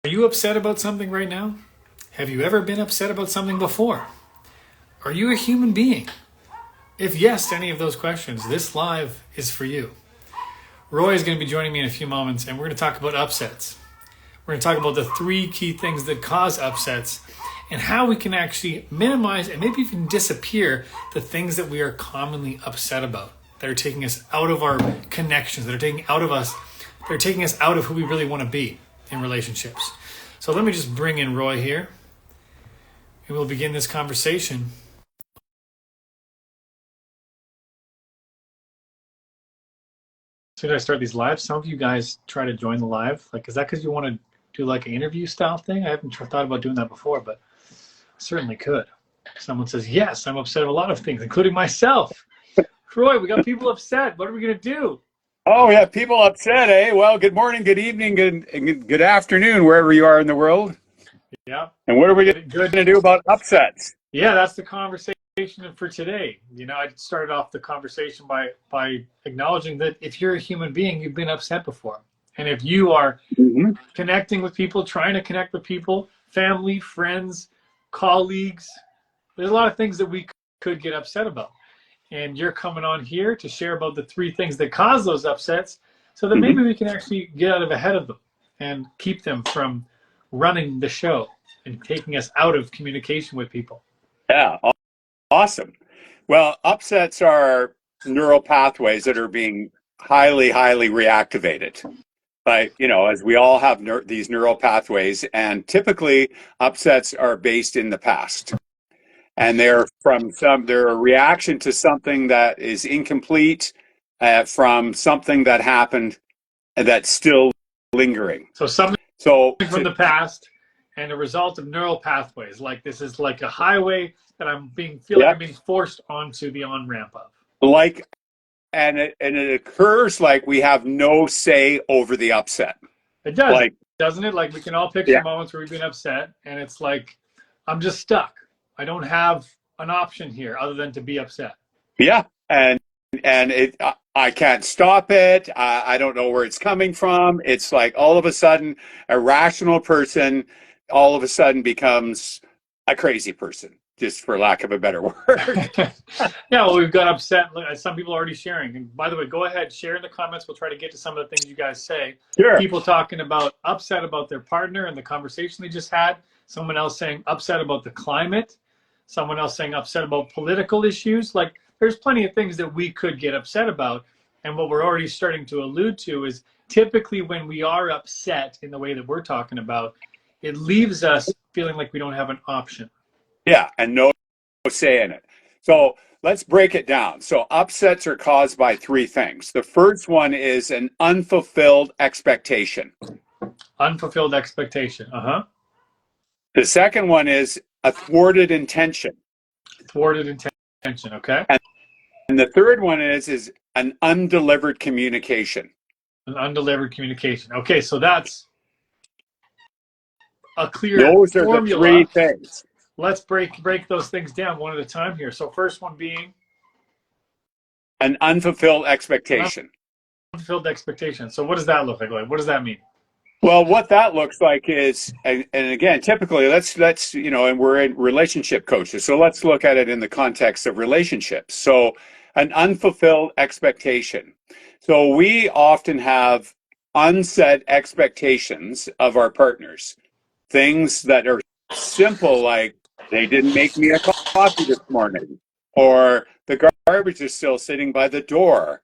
Are you upset about something right now? Have you ever been upset about something before? Are you a human being? If yes to any of those questions, this live is for you. Roy is going to be joining me in a few moments, and we're going to talk about upsets. We're going to talk about the 3 key things that cause upsets and how we can actually minimize and maybe even disappear the things that we are commonly upset about, that are taking us out of our connections, that are taking us out of who we really want to be in relationships. So let me just bring in Roy here, and we'll begin this conversation. So did I start these lives? Some of you guys try to join the live. Is that because you want to do like an interview style thing? I haven't thought about doing that before, but I certainly could. Someone says, yes, I'm upset of a lot of things, including myself. Roy, we got people upset. What are we going to do? Oh, yeah, people upset, eh? Well, good morning, good evening, good afternoon, wherever you are in the world. Yeah. And what are we going to do about upsets? Yeah, that's the conversation for today. I started off the conversation by acknowledging that if you're a human being, you've been upset before. And if you are connecting with people, trying to connect with people, family, friends, colleagues, there's a lot of things that we could get upset about. And you're coming on here to share about the 3 things that cause those upsets so that maybe we can actually get out of ahead of them and keep them from running the show and taking us out of communication with people. Yeah, awesome. Well, upsets are neural pathways that are being highly reactivated. As we all have these neural pathways, and typically upsets are based in the past. And they're a reaction to something that is incomplete, from something that happened that's still lingering. So something from the past and a result of neural pathways. Like this is like a highway that I'm being forced onto the on-ramp of. And it occurs like we have no say over the upset. It does, doesn't it? Like we can all picture moments where we've been upset, and it's like I'm just stuck. I don't have an option here other than to be upset. Yeah, and I can't stop it. I don't know where it's coming from. It's like all of a sudden a rational person all of a sudden becomes a crazy person, just for lack of a better word. Yeah, well, we've got upset. Some people are already sharing. And by the way, go ahead, share in the comments. We'll try to get to some of the things you guys say. Sure. People talking about upset about their partner and the conversation they just had. Someone else saying upset about the climate. Someone else saying upset about political issues. There's plenty of things that we could get upset about. And what we're already starting to allude to is typically when we are upset in the way that we're talking about, it leaves us feeling like we don't have an option. Yeah, and no say in it. So let's break it down. So upsets are caused by 3 things. The first one is an unfulfilled expectation. Unfulfilled expectation. The second one is a thwarted intention. Thwarted intention, okay. And the third one is an undelivered communication. An undelivered communication. Okay, so that's a clear Those are formula. the 3 things. Let's break those things down one at a time here. So first one being an unfulfilled expectation. Unfulfilled expectation. So what does that look like? What does that mean? Well, what that looks like is, and again, typically, let's and we're in relationship coaches, so let's look at it in the context of relationships. So an unfulfilled expectation. So we often have unset expectations of our partners. Things that are simple, like they didn't make me a coffee this morning, or the garbage is still sitting by the door.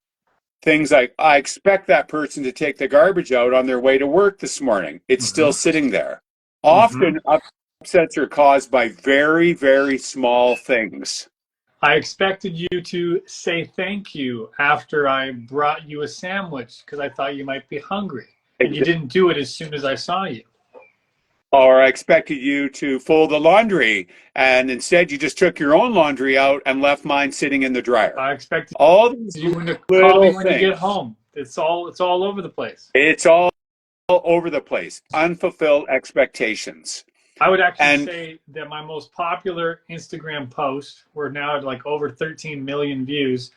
Things like, I expect that person to take the garbage out on their way to work this morning. It's still sitting there. Often upsets are caused by very, very small things. I expected you to say thank you after I brought you a sandwich because I thought you might be hungry. And you didn't do it as soon as I saw you. Or I expected you to fold the laundry, and instead you just took your own laundry out and left mine sitting in the dryer. I expected all these you to call me when you get home. It's all over the place. It's all over the place. Unfulfilled expectations. I would actually say that my most popular Instagram post, we're now at over 13 million views,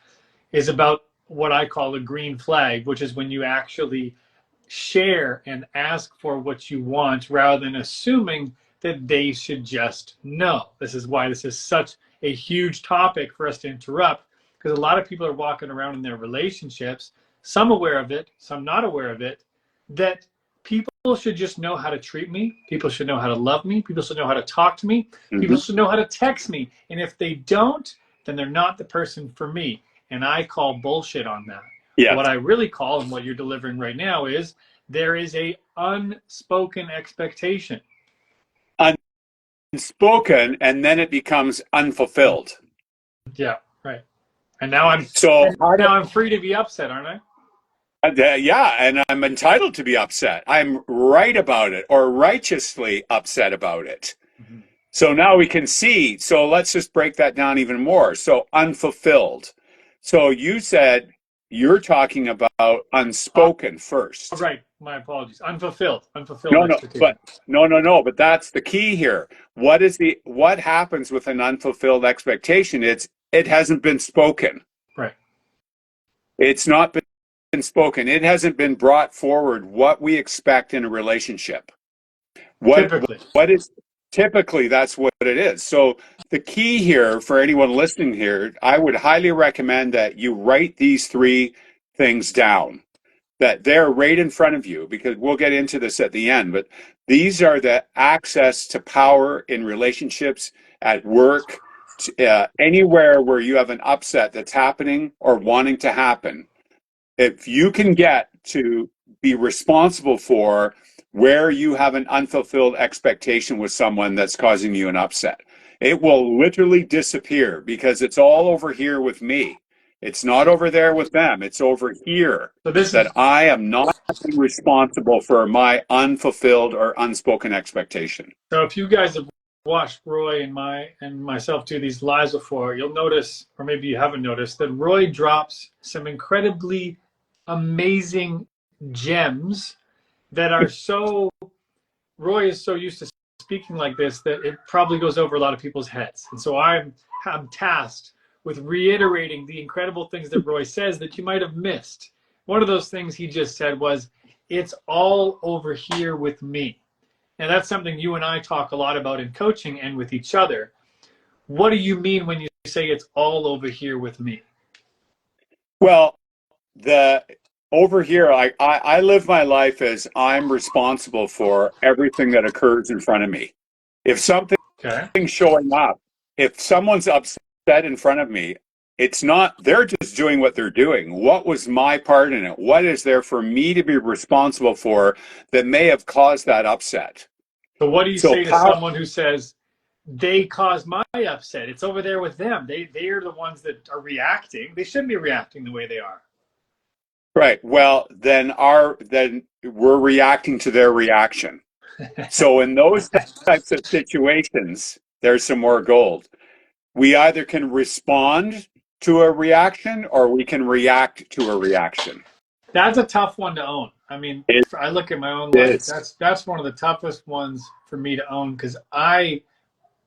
is about what I call a green flag, which is when you actually share and ask for what you want rather than assuming that they should just know. This is why this is such a huge topic for us to interrupt, because a lot of people are walking around in their relationships, some aware of it, some not aware of it, that people should just know how to treat me. People should know how to love me. People should know how to talk to me. People should know how to text me. And if they don't, then they're not the person for me. And I call bullshit on that. Yeah. What I really call, and what you're delivering right now, is there is a unspoken expectation. Unspoken, and then it becomes unfulfilled. Yeah, right. And now I'm free to be upset, aren't I? Yeah, and I'm entitled to be upset. I'm right about it, or righteously upset about it. Mm-hmm. So now we can see. So let's just break that down even more. So unfulfilled. So you said you're talking about unspoken first. Right. My apologies. Unfulfilled. No. But that's the key here. What happens with an unfulfilled expectation? It hasn't been spoken. Right. It's not been spoken. It hasn't been brought forward what we expect in a relationship. Typically that's what it is. So the key here for anyone listening here, I would highly recommend that you write these 3 things down, that they're right in front of you, because we'll get into this at the end, but these are the access to power in relationships, at work, anywhere where you have an upset that's happening or wanting to happen. If you can get to be responsible for where you have an unfulfilled expectation with someone that's causing you an upset, it will literally disappear, because it's all over here with me. It's not over there with them. It's over here. So I am not responsible for my unfulfilled or unspoken expectation. So if you guys have watched Roy and myself do these lives before, you'll notice, or maybe you haven't noticed, that Roy drops some incredibly amazing gems that are so, Roy is so used to speaking like this that it probably goes over a lot of people's heads. And so I'm tasked with reiterating the incredible things that Roy says that you might have missed. One of those things he just said was, it's all over here with me. And that's something you and I talk a lot about in coaching and with each other. What do you mean when you say it's all over here with me? Well, over here, I live my life as I'm responsible for everything that occurs in front of me. If something's showing up, if someone's upset in front of me, it's not, they're just doing what they're doing. What was my part in it? What is there for me to be responsible for that may have caused that upset? So what do you say to someone who says, they caused my upset? It's over there with them. They are the ones that are reacting. They shouldn't be reacting the way they are. Right. Well, then we're reacting to their reaction. So in those types of situations, there's some more gold. We either can respond to a reaction or we can react to a reaction. That's a tough one to own. I mean, I look at my own life. That's one of the toughest ones for me to own, because I,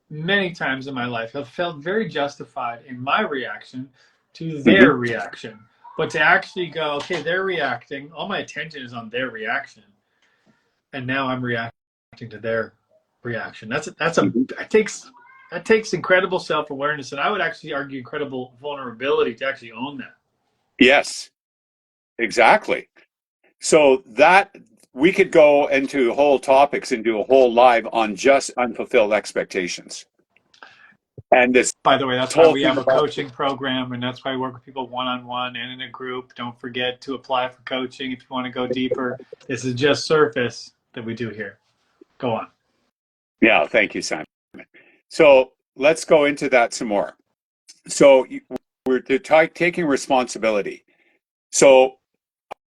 many times in my life, have felt very justified in my reaction to their reaction. But to actually go, okay, they're reacting. All my attention is on their reaction, and now I'm reacting to their reaction. That takes incredible self-awareness, and I would actually argue incredible vulnerability to actually own that. Yes, exactly. So that we could go into whole topics and do a whole live on just unfulfilled expectations. And this, by the way, that's why we have a coaching program, and that's why I work with people one-on-one and in a group. Don't forget to apply for coaching if you want to go deeper. This is just surface that we do here. Go on. Yeah, thank you, Simon. So let's go into that some more. So we're taking responsibility. So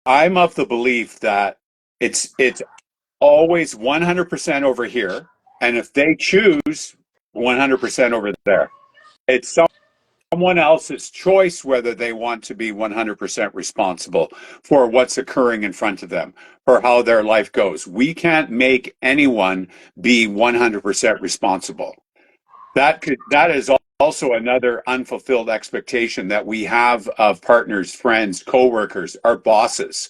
I'm of the belief that it's always 100% over here, and if they choose, 100% over there. It's someone else's choice whether they want to be 100% responsible for what's occurring in front of them or how their life goes. We can't make anyone be 100% responsible. That is also another unfulfilled expectation that we have of partners, friends, coworkers, our bosses.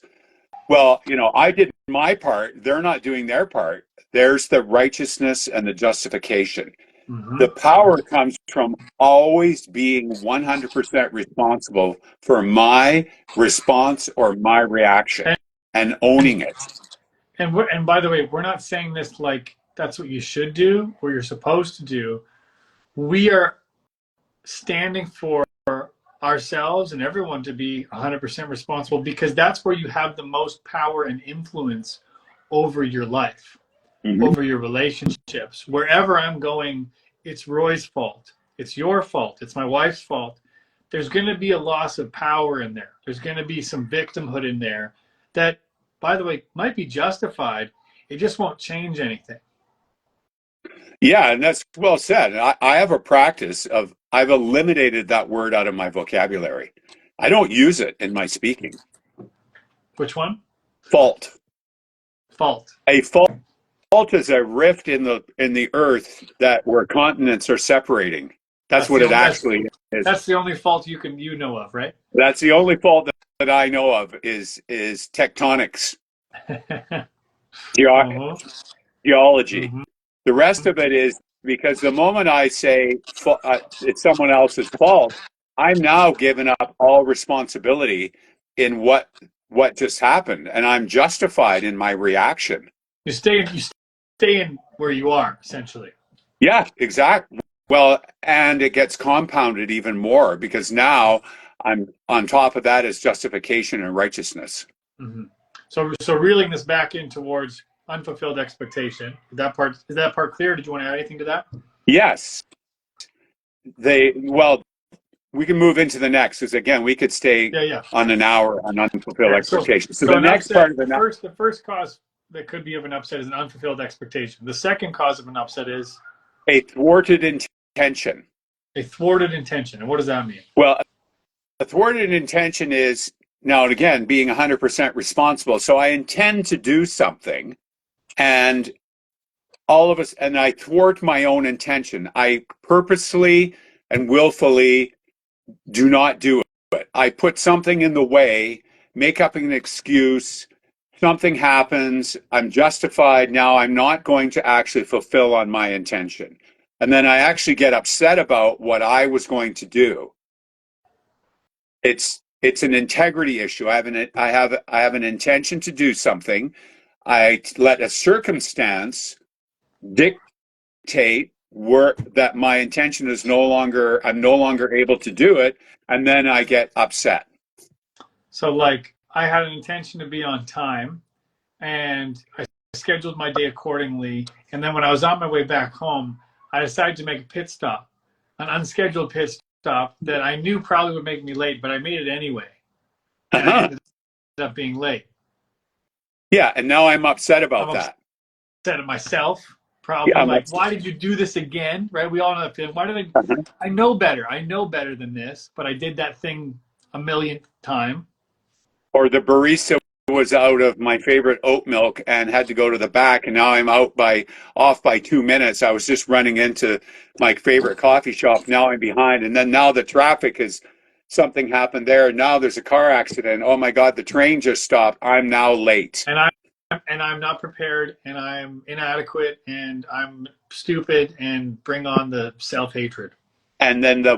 Well, I did my part. They're not doing their part. There's the righteousness and the justification. Hmm. The power comes from always being 100% responsible for my response or my reaction And and owning it. and by the way, we're not saying this like that's what you should do or you're supposed to do. We are standing for ourselves and everyone to be 100% responsible because that's where you have the most power and influence over your life, Hmm. over your relationships. Wherever I'm going, it's Roy's fault. It's your fault. It's my wife's fault. There's going to be a loss of power in there. There's going to be some victimhood in there that, by the way, might be justified. It just won't change anything. Yeah, and that's well said. I have a practice of I've eliminated that word out of my vocabulary. I don't use it in my speaking. Which one? Fault. Fault. A fault is a rift in the earth that where continents are separating. That's That's the what it only actually is. that's the only fault you know of, right? That's the only fault that I know of is tectonics, geo- Uh-huh. geology. Hmm. The rest of it is because the moment I say it's someone else's fault, I'm now giving up all responsibility in what just happened, and I'm justified in my reaction. You stay in where you are, essentially. Yeah, exactly. Well, and it gets compounded even more because now I'm on top of that is justification and righteousness. Hmm. So reeling this back in towards unfulfilled expectation. Is that part clear? Did you want to add anything to that? Yes, well, we can move into the next because again, we could stay Yeah, yeah. on an hour on unfulfilled Okay. So expectations. So so the an next part upset. of The the first the first cause that could be of an upset is an unfulfilled expectation. The second cause of an upset is a thwarted intention. a thwarted intention. And what does that mean? Well, a thwarted intention is now and again being 100% responsible. So I intend to do something, and all of us, and I thwart my own intention. I purposely and willfully do not do it. I put something in the way, make up an excuse. Something happens. I'm justified. Now I'm not going to actually fulfill on my intention. And then I actually get upset about what I was going to do. It's an integrity issue. I have an intention to do something. I let a circumstance dictate work that my intention is no longer I'm no longer able to do it, and then I get upset. So like I had an intention to be on time and I scheduled my day accordingly. And then when I was on my way back home, I decided to make a pit stop, an unscheduled pit stop that I knew probably would make me late, but I made it anyway. And I Uh-huh. ended up being late. Yeah, and now I'm upset I'm about upset that. at myself, Yeah, probably I'm like, upset. why did you do this again? Right? We all know that feeling. Why did Uh-huh. I know better. I know better than this, but I did that thing a millionth time. Or the barista was out of my favorite oat milk and had to go to the back, and now I'm off by 2 minutes. I was just running into my favorite coffee shop. Now I'm behind, and then now the traffic is something happened there. Now there's a car accident. Oh my God, the train just stopped. I'm now late. And I'm not prepared and I'm inadequate and I'm stupid and bring on the self-hatred. And then the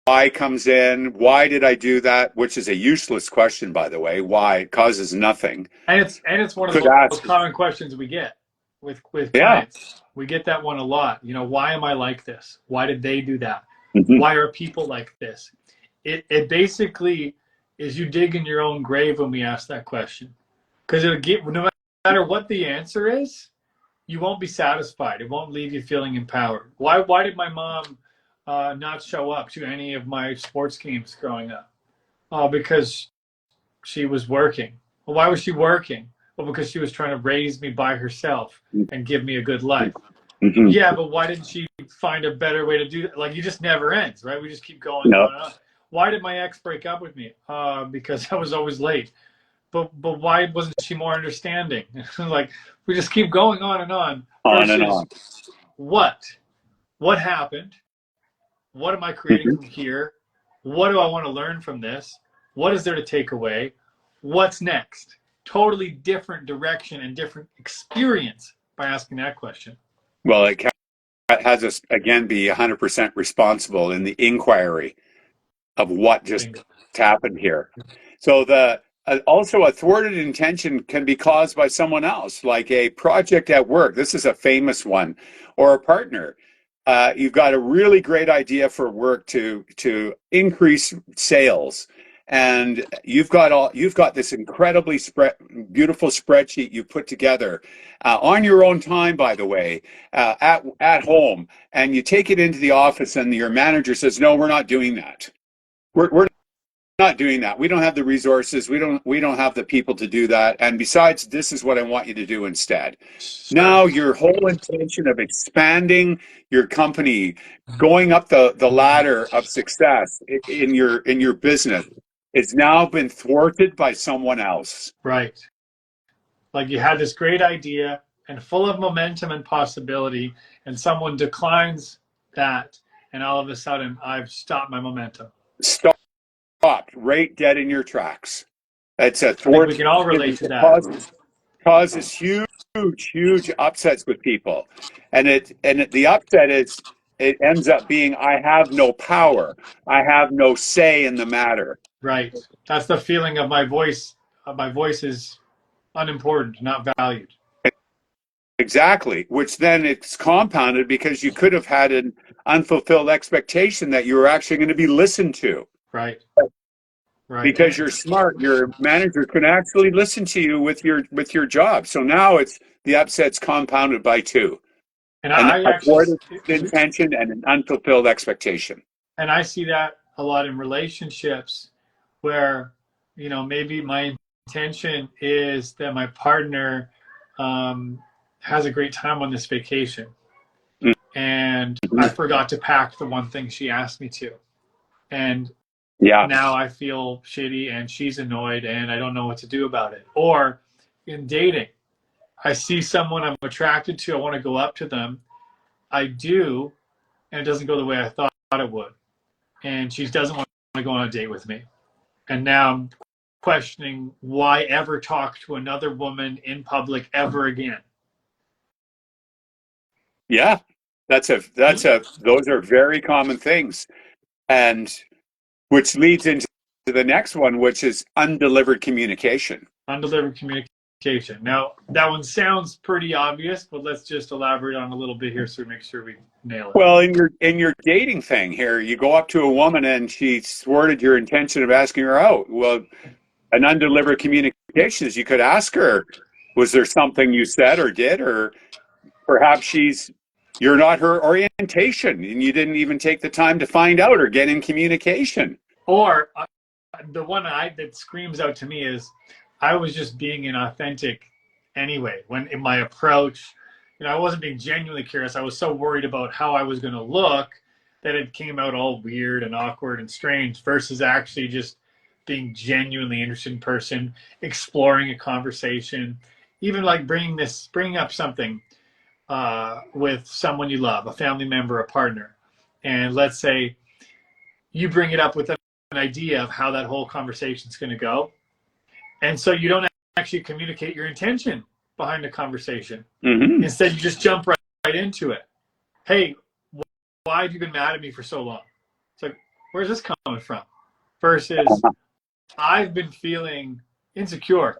why comes in. Why did I do that? Which is a useless question, by the way. Why? It causes nothing. And it's one of Could the ask. most common questions we get with Yeah. clients. We get that one a lot. Why am I like this? Why did they do that? Hmm. Why are people like this? It basically is you dig in your own grave when we ask that question. Because it'll get no matter what the answer is, you won't be satisfied. It won't leave you feeling empowered. Why did my mom not show up to any of my sports games growing up? Because she was working. Well, why was she working? Well, because she was trying to raise me by herself and give me a good life. Hmm. Yeah, but why didn't she find a better way to do that? Like, it just never ends, right? We just keep going No. on and on. Why did my ex break up with me? Because I was always late. But why wasn't she more understanding? Like, we just keep going on and on On and versus on. what? What happened? What am I creating from Hmm. here? What do I want to learn from this? What is there to take away? What's next? totally different direction and different experience by asking that question. Well, it has us again be 100% responsible in the inquiry of what just Bingo. happened here. So the also a thwarted intention can be caused by someone else, like a project at work. This is a famous one, or a partner. You've got a really great idea for work to increase sales, and you've got this incredibly beautiful spreadsheet you put together on your own time, by the way, at home, and you take it into the office, and your manager says, "No, we're not doing that. We're not doing that. We don't have the resources. We don't have the people to do that. And besides, this is what I want you to do instead." Sure. Now your whole intention of expanding your company, going up the ladder of success in your business, it's now been thwarted by someone else. Right. Like you had this great idea and full of momentum and possibility, and someone declines that, and all of a sudden I've stopped my momentum. Stopped right dead in your tracks. It's a I think thwart. we can all relate to It that. causes huge upsets with people, and the upset is it ends up being, I have no power, I have no say in the matter. Right. That's the feeling of my voice. My voice is unimportant, not valued. Exactly, which then it's compounded because you could have had an unfulfilled expectation that you were actually going to be listened to. Right. Right. Because you're smart, your manager can actually listen to you with your job. So now it's the upset's compounded by two. And And I a actually, thwarted intention and an unfulfilled expectation. and I see that a lot in relationships where, maybe my intention is that my partner has a great time on this vacation. And I forgot to pack the one thing she asked me to. And Yeah. now I feel shitty and she's annoyed and I don't know what to do about it. Or in dating, I see someone I'm attracted to, I want to go up to them. I do, and it doesn't go the way I thought it would. And she doesn't want to go on a date with me. And now I'm questioning why ever talk to another woman in public ever again. Yeah. Those are very common things. And which leads into the next one, which is undelivered communication. Undelivered communication. Now, that one sounds pretty obvious, but let's just elaborate on a little bit here so we make sure we nail it. Well, in your dating thing here, you go up to a woman and she thwarted your intention of asking her out. Well, an undelivered communication is you could ask her, was there something you said or did, or perhaps you're not her orientation and you didn't even take the time to find out or get in communication. Or the one that screams out to me is, I was just being inauthentic anyway. When in my approach, I wasn't being genuinely curious. I was so worried about how I was going to look that it came out all weird and awkward and strange versus actually just being genuinely interested in person, exploring a conversation, even like bringing up something with someone you love, a family member, a partner. And let's say you bring it up with an idea of how that whole conversation is going to go. And so you don't actually communicate your intention behind the conversation. Mm-hmm. Instead, you just jump right into it. Hey, why have you been mad at me for so long? It's like, where's this coming from? Versus, I've been feeling insecure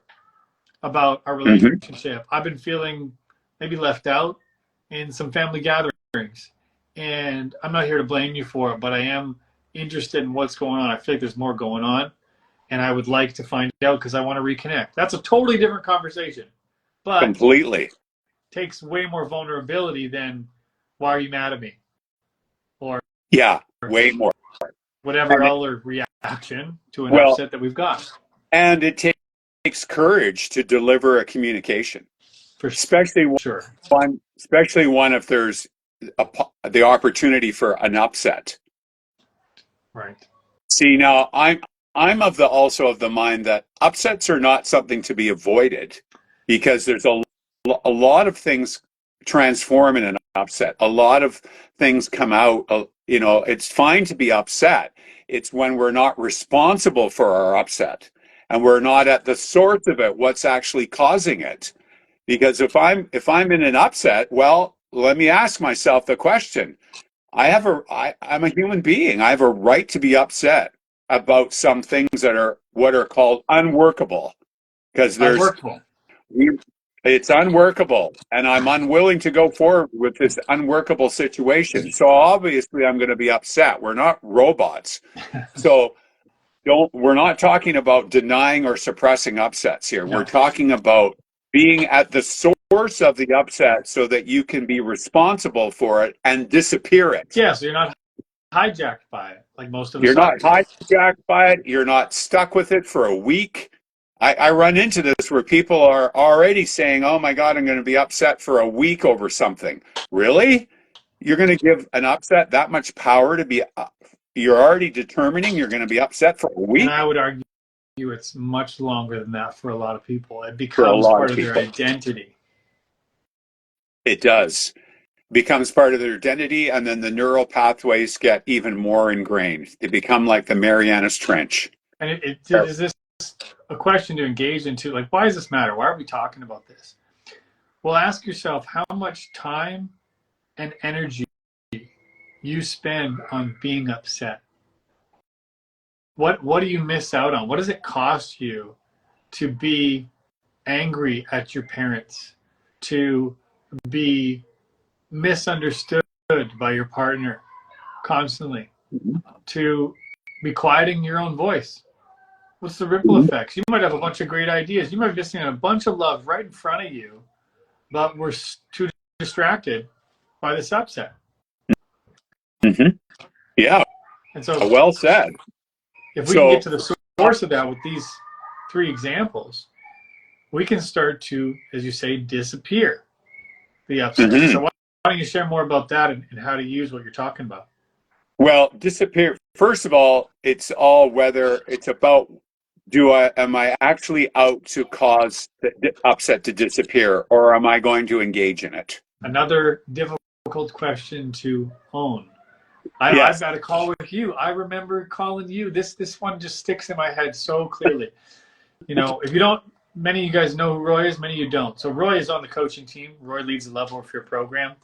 about our relationship. I've been feeling maybe left out in some family gatherings. And I'm not here to blame you for it, but I am interested in what's going on. I feel like there's more going on. And I would like to find out because I want to reconnect. That's a totally different conversation. But completely takes way more vulnerability than, why are you mad at me? Or way more. Whatever other reaction to an upset that we've got. And it takes courage to deliver a communication. Especially one if there's the opportunity for an upset. Right. See, now I'm also of the mind that upsets are not something to be avoided, because there's a lot of things transform in an upset. A lot of things come out. It's fine to be upset. It's when we're not responsible for our upset. and we're not at the source of it, what's actually causing it. Because if I'm in an upset, well, let me ask myself the question. I'm a human being. I have a right to be upset about some things that are what are called unworkable. Because Unworkable. it's unworkable, and I'm unwilling to go forward with this unworkable situation. So obviously I'm going to be upset. We're not robots. So we're not talking about denying or suppressing upsets here. No. We're talking about being at the source of the upset so that you can be responsible for it and disappear it. Yeah, so you're not hijacked by it like most of us You're are. not hijacked by it. You're not stuck with it for a week. I run into this where people are already saying, oh my God, I'm going to be upset for a week over something. Really? You're going to give an upset that much power to be, you're already determining you're going to be upset for a And week? I would argue it's much longer than that for a lot of people. It For a becomes lot part of of their people. identity. It does. Becomes part of their identity, and then the neural pathways get even more ingrained. They become like the Marianas Trench. And is this a question to engage into? Like, why does this matter? Why are we talking about this? Well, ask yourself how much time and energy you spend on being upset. What do you miss out on? What does it cost you to be angry at your parents, to be misunderstood by your partner constantly, to be quieting your own voice? What's the ripple effects? You might have a bunch of great ideas. You might be missing a bunch of love right in front of you, but we're too distracted by this upset. Mm-hmm. Yeah. And so, Well said. if we can get to the source of that with these 3 examples, we can start to, as you say, disappear the upset. Mm-hmm. So why don't you share more about that and how to use what you're talking about? Well, disappear. First of all, it's all whether it's about am I actually out to cause the upset to disappear, or am I going to engage in it? Another difficult question to own. Yes. I've got a call with you. I remember calling you. This one just sticks in my head so clearly. You know, if you don't, many of you guys know who Roy is, many of you don't. So Roy is on the coaching team. Roy leads the Level of Fear program.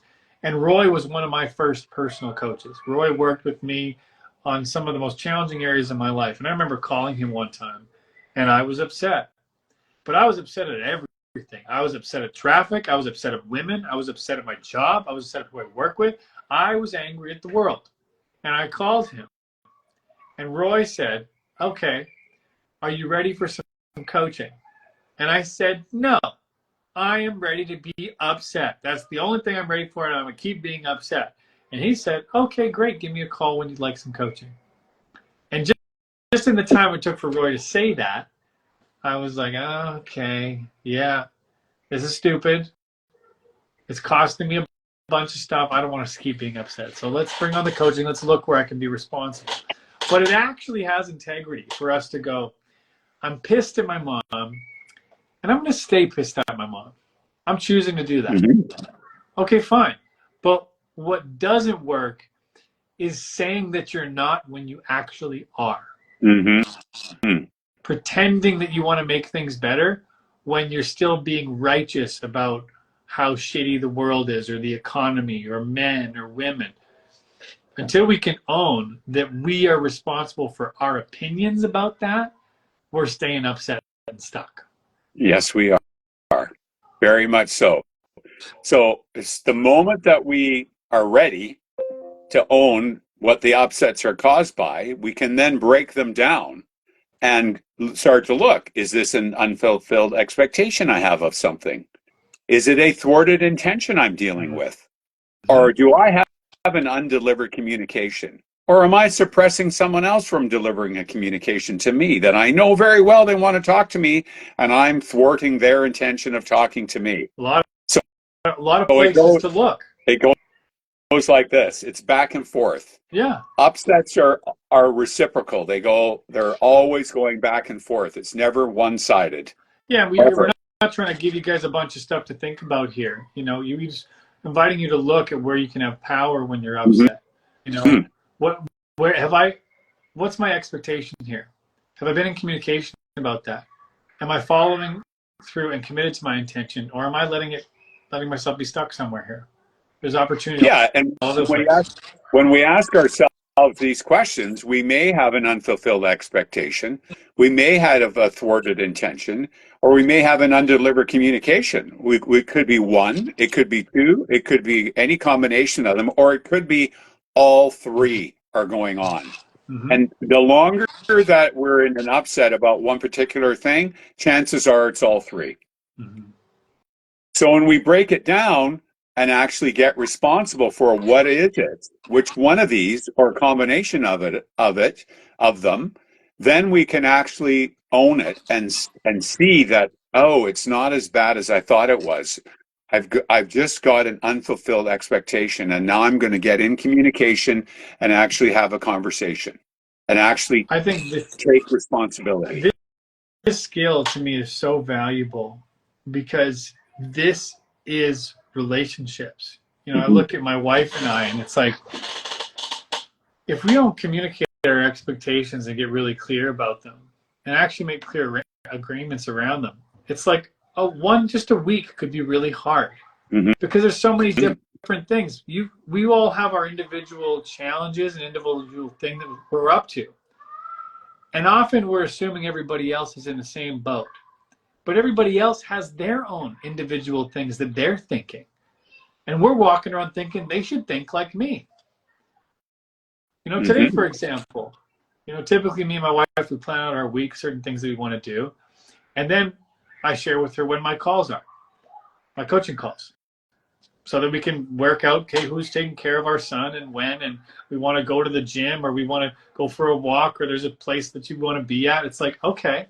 And Roy was one of my first personal coaches. Roy worked with me on some of the most challenging areas of my life. And I remember calling him one time, and I was upset. But I was upset at everything. I was upset at traffic. I was upset at women. I was upset at my job. I was upset at who I work with. I was angry at the world. And I called him. And Roy said, okay, are you ready for some coaching? And I said, no, I am ready to be upset. That's the only thing I'm ready for, and I'm going to keep being upset. And he said, okay, great. Give me a call when you'd like some coaching. And just in the time it took for Roy to say that, I was like, oh, okay, yeah, this is stupid. It's costing me a bunch of stuff. I don't want to keep being upset. So let's bring on the coaching. Let's look where I can be responsible. But it actually has integrity for us to go, I'm pissed at my mom, and I'm going to stay pissed at my mom. I'm choosing to do that. Mm-hmm. Okay, fine. But what doesn't work is saying that you're not when you actually are. Mm-hmm. Pretending that you want to make things better when you're still being righteous about how shitty the world is, or the economy, or men, or women. Until we can own that we are responsible for our opinions about that, we're staying upset and stuck. Yes, we are. Very much so. So it's the moment that we are ready to own what the upsets are caused by, we can then break them down and start to look, is this an unfulfilled expectation I have of something? Is it a thwarted intention I'm dealing with? Or do I have an undelivered communication? Or am I suppressing someone else from delivering a communication to me that I know very well they want to talk to me, and I'm thwarting their intention of talking to me? A lot of places to look. It goes like this. It's back and forth. Yeah. Upsets are reciprocal. They're always going back and forth. It's never one-sided. Yeah, we're not trying to give you guys a bunch of stuff to think about here. You know, we just inviting you to look at where you can have power when you're upset. Mm-hmm. You know, what's my expectation here? Have I been in communication about that. Am I following through and committed to my intention, or am I letting myself be stuck somewhere here? There's opportunity Yeah, and all those ways. when we ask ourselves these questions, we may have an unfulfilled expectation, we may have a thwarted intention, or we may have an undelivered communication. We could be one, it could be two, it could be any combination of them, or it could be all three are going on. Mm-hmm. And the longer that we're in an upset about one particular thing, chances are it's all three. Mm-hmm. So when we break it down and actually get responsible for what is it, which one of these or a combination of them, then we can actually own it and see that, oh, it's not as bad as I thought it was. I've just got an unfulfilled expectation, and now I'm going to get in communication and actually have a conversation and actually I think take responsibility. this skill to me is so valuable because this is relationships. I look at my wife and I, and it's like, if we don't communicate our expectations and get really clear about them and actually make clear agreements around them, it's like just a week could be really hard because there's so many different things. We all have our individual challenges and individual thing that we're up to. And often we're assuming everybody else is in the same boat. But everybody else has their own individual things that they're thinking. And we're walking around thinking they should think like me. Today, for example, typically me and my wife, we plan out our week, certain things that we want to do. And then I share with her when my calls are, my coaching calls, so that we can work out, okay, who's taking care of our son and when, and we want to go to the gym or we want to go for a walk or there's a place that you want to be at. It's like, okay,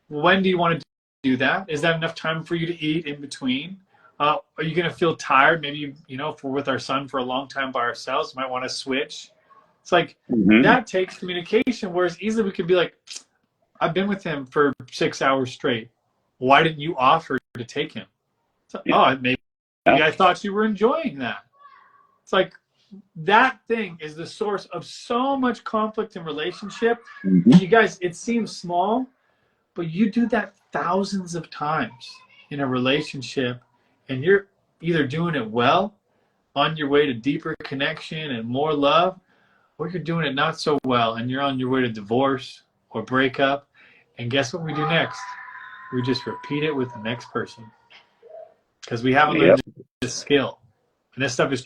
when do you want to do that? Is that enough time for you to eat in between? Are you going to feel tired? Maybe, if we're with our son for a long time by ourselves, you might want to switch. It's like, that takes communication, whereas easily we could be like, I've been with him for 6 hours straight. Why didn't you offer to take him? So, maybe I thought you were enjoying that. It's like, that thing is the source of so much conflict in relationship. You guys, it seems small, but you do that thousands of times in a relationship, and you're either doing it well, on your way to deeper connection and more love, or you're doing it not so well, and you're on your way to divorce or breakup. And guess what we do next? We just repeat it with the next person because we haven't learned this skill. And this stuff is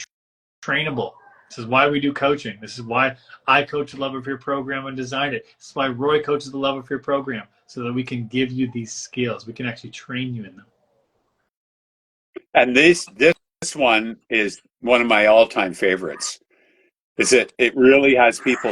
trainable. This is why we do coaching. This is why I coach the Love of Fear program and designed it. This is why Roy coaches the Love of Fear program, so that we can give you these skills. We can actually train you in them. And this one is one of my all-time favorites. It really has people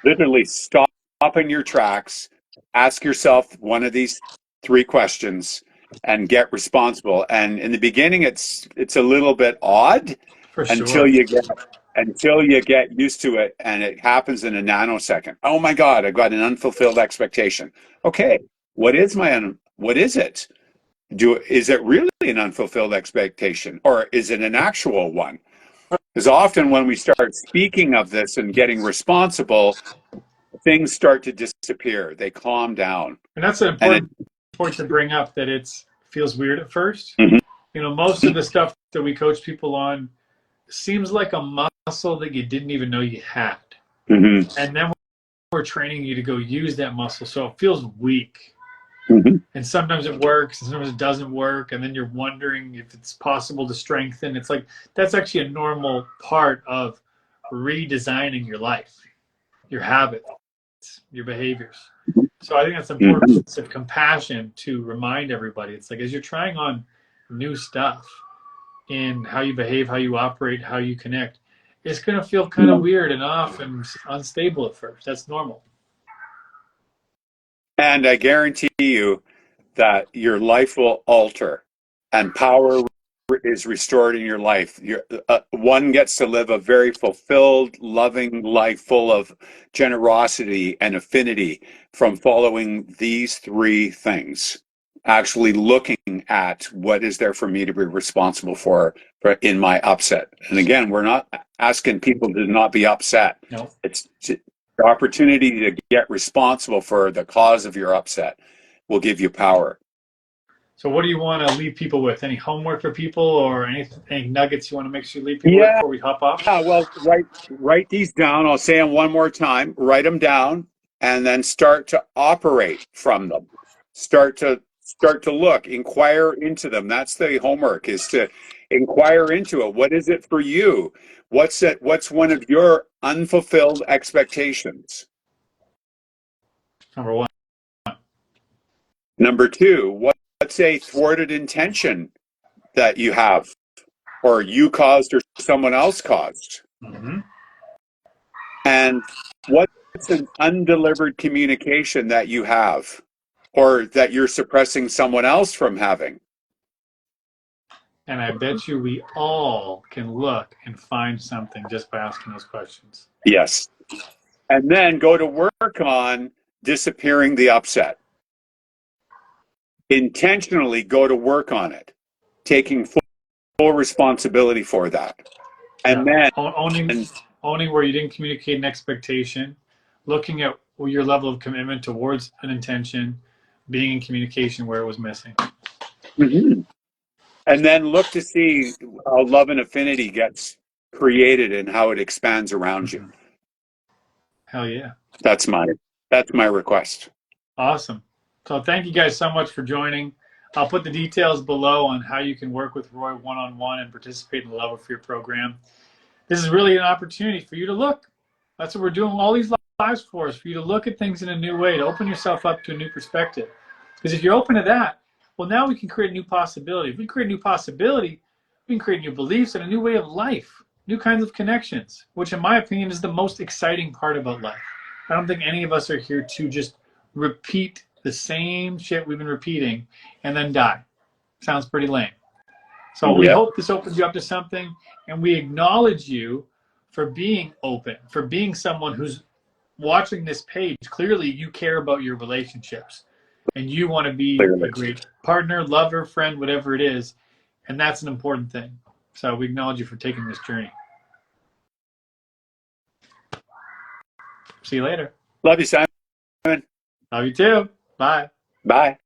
literally stop in your tracks, ask yourself one of these three questions, and get responsible. And in the beginning, it's a little bit odd until you get used to it, and it happens in a nanosecond. Oh my God, I've got an unfulfilled expectation. Okay, what is it? Is it really an unfulfilled expectation, or is it an actual one? Because often when we start speaking of this and getting responsible, things start to disappear. They calm down. And that's an important point to bring up, that it feels weird at first. Most of the stuff that we coach people on seems like a muscle that you didn't even know you had. And then we're training you to go use that muscle. So it feels weak. And sometimes it works, and sometimes it doesn't work, and then you're wondering if it's possible to strengthen. It's like, that's actually a normal part of redesigning your life, your habits, your behaviors. So I think that's important. It's of compassion to remind everybody. It's like, as you're trying on new stuff in how you behave, how you operate, how you connect, it's going to feel kind of weird and off and unstable at first. That's normal. And I guarantee you that your life will alter and power is restored in your life. One gets to live a very fulfilled, loving life full of generosity and affinity from following these three things. Actually looking at what is there for me to be responsible for in my upset. And again, we're not asking people to not be upset. No. It's The opportunity to get responsible for the cause of your upset will give you power. So what do you want to leave people with? Any homework for people, or any nuggets you want to make sure you leave people with Yeah, before we hop off? well, write these down. I'll say them one more time. Write them down, and then start to operate from them. Start to look, inquire into them. That's the homework, is to inquire into it. What is it for you? What's it? What's one of your unfulfilled expectations? Number one. Number two, what's a thwarted intention that you have, or you caused, or someone else caused? Mm-hmm. And what's an undelivered communication that you have, or that you're suppressing someone else from having? And I bet you we all can look and find something just by asking those questions. Yes. And then go to work on disappearing the upset. Intentionally go to work on it, taking full responsibility for that. And Yeah. then, Owning where you didn't communicate an expectation, looking at your level of commitment towards an intention, being in communication where it was missing. Mhm. And then look to see how love and affinity gets created and how it expands around you. Mm-hmm. Hell yeah. That's my request. Awesome. So thank you guys so much for joining. I'll put the details below on how you can work with Roy one-on-one and participate in the Love of Fear program. This is really an opportunity for you to look. That's what we're doing all these lives for you to look at things in a new way, to open yourself up to a new perspective. Because if you're open to that, well, now we can create a new possibility. If we create a new possibility, we can create new beliefs and a new way of life, new kinds of connections, which in my opinion is the most exciting part about life. I don't think any of us are here to just repeat the same shit we've been repeating and then die. Sounds pretty lame. So we Yep. hope this opens you up to something, and we acknowledge you for being open, for being someone who's watching this page. Clearly, you care about your relationships, and you want to be Clearly. a great partner, lover, friend, whatever it is, and that's an important thing. So we acknowledge you for taking this journey. See you later. Love you, Simon. Love you too. Bye. Bye.